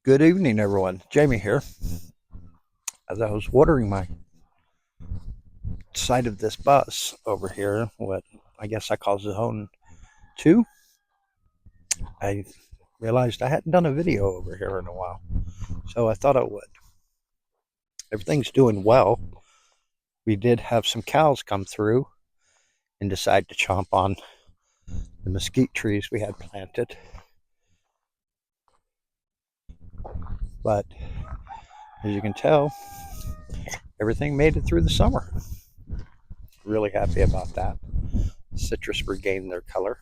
Good evening, everyone. Jamie here. As I was watering my side of this bus over here, what I guess I call zone two, I realized I hadn't done a video over here in a while. So I thought I would. Everything's doing well. We did have some cows come through and decide to chomp on the mesquite trees we had planted. But as you can tell, everything made it through the summer. Really happy about that. Citrus regained their color.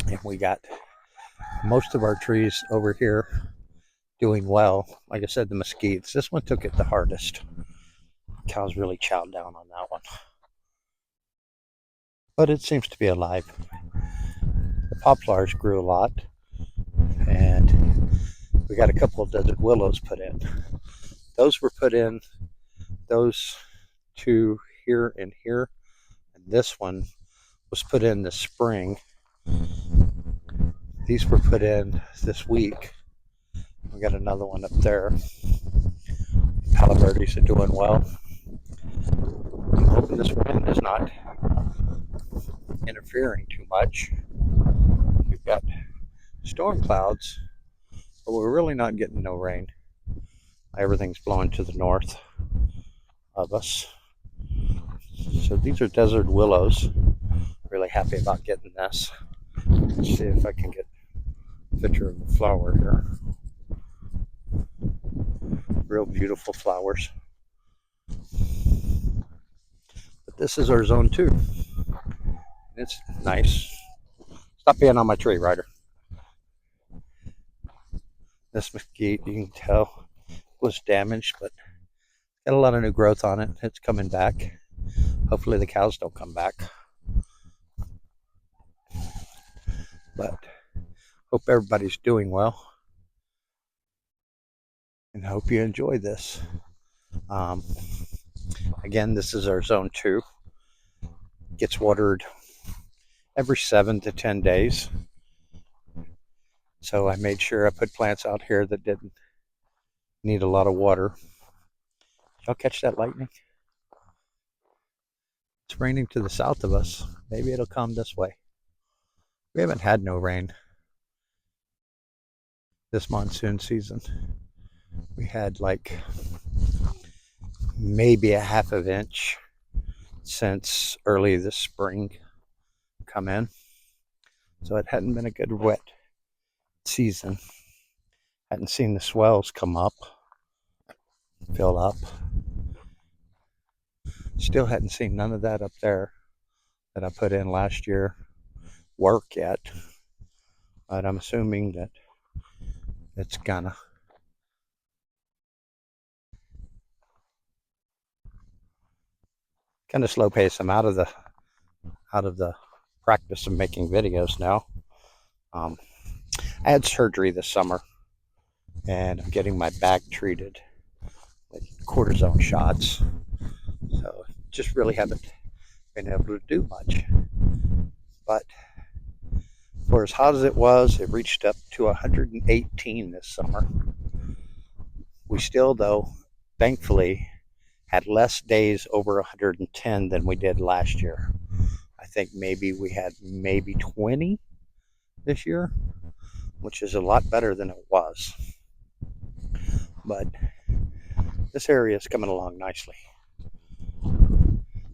And we got most of our trees over here doing well. Like I said, the mesquites. This one took it the hardest. Cows really chowed down on that one. But it seems to be alive. The poplars grew a lot. And we got a couple of desert willows put in. Those were put in, those two here and here. And this one was put in this spring. These were put in this week. We got another one up there. Palo Verdes are doing well. I'm hoping this wind is not interfering too much. We've got storm clouds, but we're really not getting no rain. Everything's blowing to the north of us. So these are desert willows. Really happy about getting this. Let's see if I can get a picture of the flower here. Real beautiful flowers. But this is our zone 2. It's nice. Stop being on my tree, Ryder. This mesquite, you can tell, was damaged, but got a lot of new growth on it. It's coming back. Hopefully the cows don't come back. But hope everybody's doing well. And I hope you enjoy this. Again, this is our zone 2. Gets watered every 7 to 10 days. So I made sure I put plants out here that didn't need a lot of water. Y'all catch that lightning? It's raining to the south of us. Maybe it'll come this way. We haven't had no rain this monsoon season. We had like maybe a half of inch since early this spring come in. So it hadn't been a good wet season. Hadn't seen the swells come up, fill up. Still hadn't seen none of that up there that I put in last year work yet. But I'm assuming that it's gonna. Kind of slow pace. I'm out of the practice of making videos now. I had surgery this summer, and I'm getting my back treated with cortisone shots. So just really haven't been able to do much. But for as hot as it was, it reached up to 118 this summer. We still, though, thankfully, had less days over 110 than we did last year. I think maybe we had maybe 20 this year, which is a lot better than it was. But this area is coming along nicely.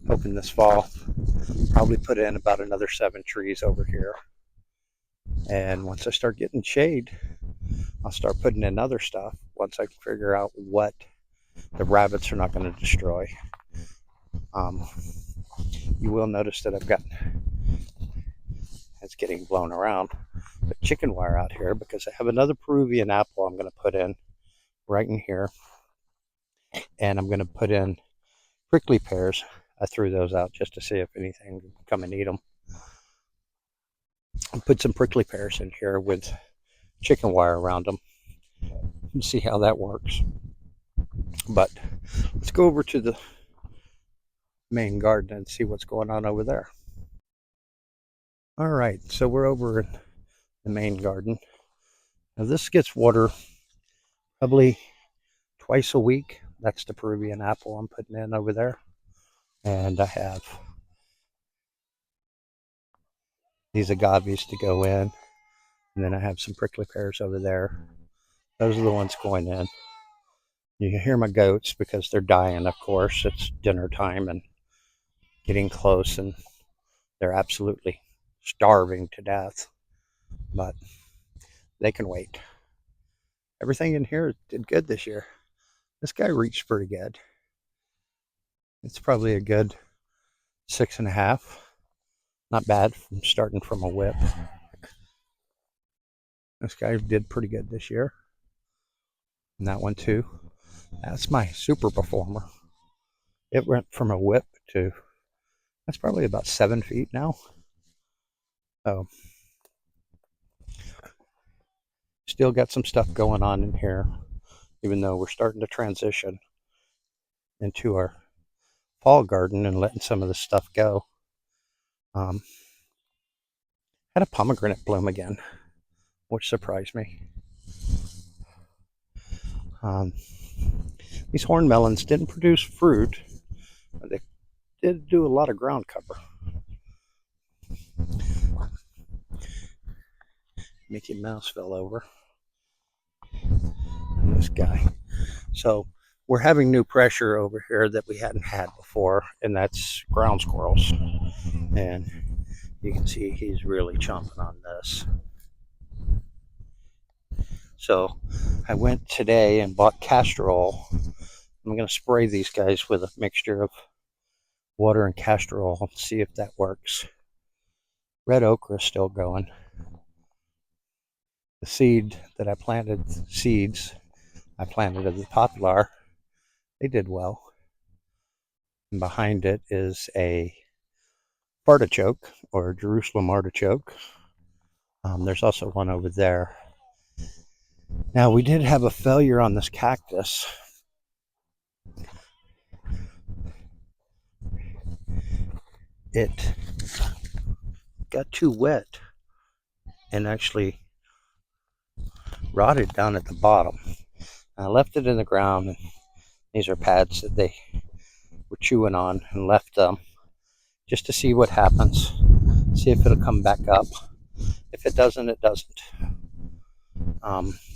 Hoping this fall, probably put in about another 7 trees over here. And once I start getting shade, I'll start putting in other stuff once I figure out what the rabbits are not going to destroy. You will notice that I've got, it's getting blown around, but chicken wire out here because I have another Peruvian apple I'm going to put in right in here. And I'm going to put in prickly pears. I threw those out just to see if anything would come and eat them. I'll put some prickly pears in here with chicken wire around them and see how that works. But let's go over to the main garden and see what's going on over there. All right, so we're over in the main garden. Now this gets water probably twice a week. That's the Peruvian apple I'm putting in over there. And I have these agaves to go in. And then I have some prickly pears over there. Those are the ones going in. You can hear my goats because they're dying, of course. It's dinner time and getting close, and they're absolutely starving to death. But they can wait. Everything in here did good this year. This guy reached pretty good. It's probably a good 6.5. Not bad from starting from a whip. This guy did pretty good this year. And that one too. That's my super performer. It went from a whip to, that's probably about 7 feet now. So, still got some stuff going on in here, even though we're starting to transition into our fall garden and letting some of this stuff go. Had a pomegranate bloom again, which surprised me. These horn melons didn't produce fruit, but they did do a lot of ground cover. Mickey Mouse fell over. And this guy. So we're having new pressure over here that we hadn't had before, and that's ground squirrels. And you can see he's really chomping on this. So I went today and bought castor oil. I'm going to spray these guys with a mixture of water and castor oil and see if that works. Red okra is still going. The seed that I planted, seeds I planted of the poplar, they did well. And behind it is a artichoke, or Jerusalem artichoke. There's also one over there. Now, we did have a failure on this cactus. It got too wet and actually rotted down at the bottom. I left it in the ground, and these are pads that they were chewing on, and left them just to see what happens, see if it'll come back up. If it doesn't, it doesn't.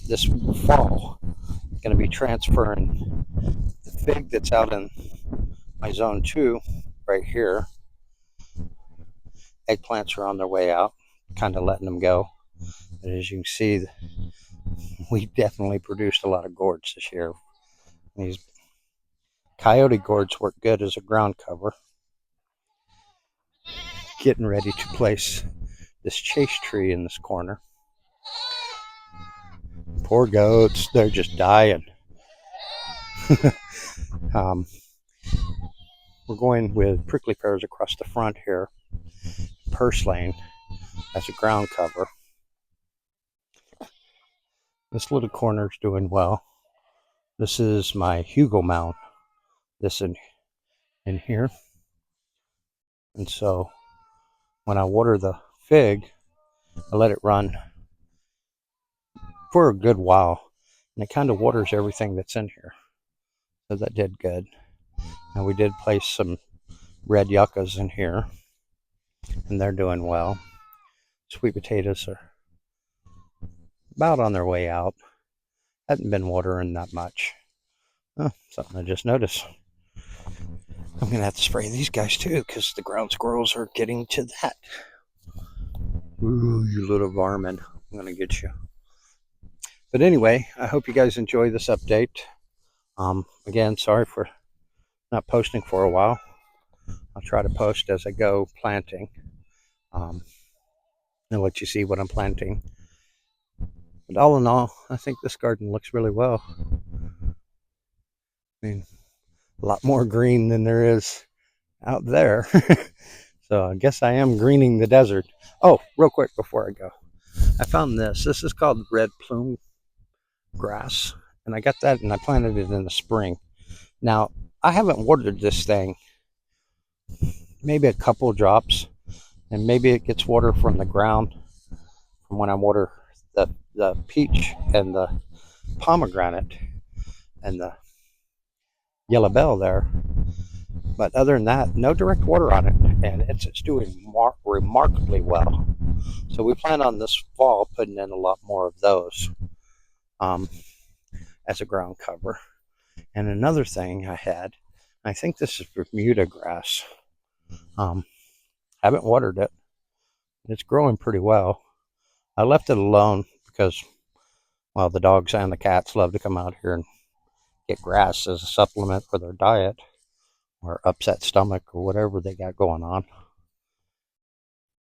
This fall, I'm going to be transferring the fig that's out in my zone 2 right here. Eggplants are on their way out, kind of letting them go. And as you can see, we definitely produced a lot of gourds this year. These coyote gourds work good as a ground cover. Getting ready to place this chase tree in this corner. Poor goats, they're just dying. We're going with prickly pears across the front here. Purslane as a ground cover. This little corner is doing well. This is my Hugo mound. This in here. And so when I water the fig, I let it run for a good while, and it kind of waters everything that's in here. So that did good. And we did place some red yuccas in here, and they're doing well. Sweet potatoes are about on their way out. Hadn't been watering that much. Oh, something I just noticed. I'm going to have to spray these guys too, because the ground squirrels are getting to that. Ooh, you little varmint. I'm going to get you. But anyway, I hope you guys enjoy this update. Again, sorry for not posting for a while. I'll try to post as I go planting. And let you see what I'm planting. But all in all, I think this garden looks really well. I mean, a lot more green than there is out there. So I guess I am greening the desert. Oh, real quick before I go. I found this. This is called red plume grass. And I got that and I planted it in the spring. Now, I haven't watered this thing. Maybe a couple drops. And maybe it gets water from the ground from when I water the the peach and the pomegranate and the yellow bell there. But other than that, no direct water on it, and it's doing remarkably well. So we plan on this fall putting in a lot more of those um, as a ground cover. And another thing I think this is Bermuda grass. Haven't watered it. It's growing pretty well. I left it alone because, well, the dogs and the cats love to come out here and get grass as a supplement for their diet or upset stomach or whatever they got going on.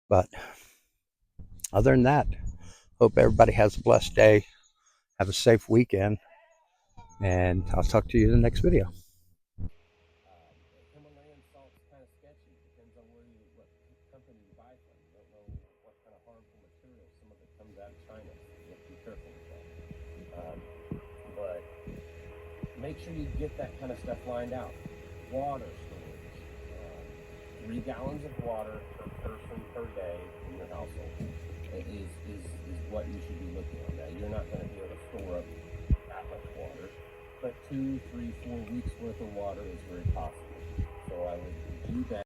But other than that, hope everybody has a blessed day. Have a safe weekend, and I'll talk to you in the next video. Himalayan salt's kind of sketchy. Depends on what company you buy from. You don't know what kind of harmful material. Some of it comes out of China. You have to be careful with that. But make sure you get that kind of stuff lined out. Water storage. 3 gallons of water per person per day in your household is what you should be looking at. Now, you're not going to be able to store up that much water, but 2, 3, 4 weeks worth of water is very possible. So I would do that.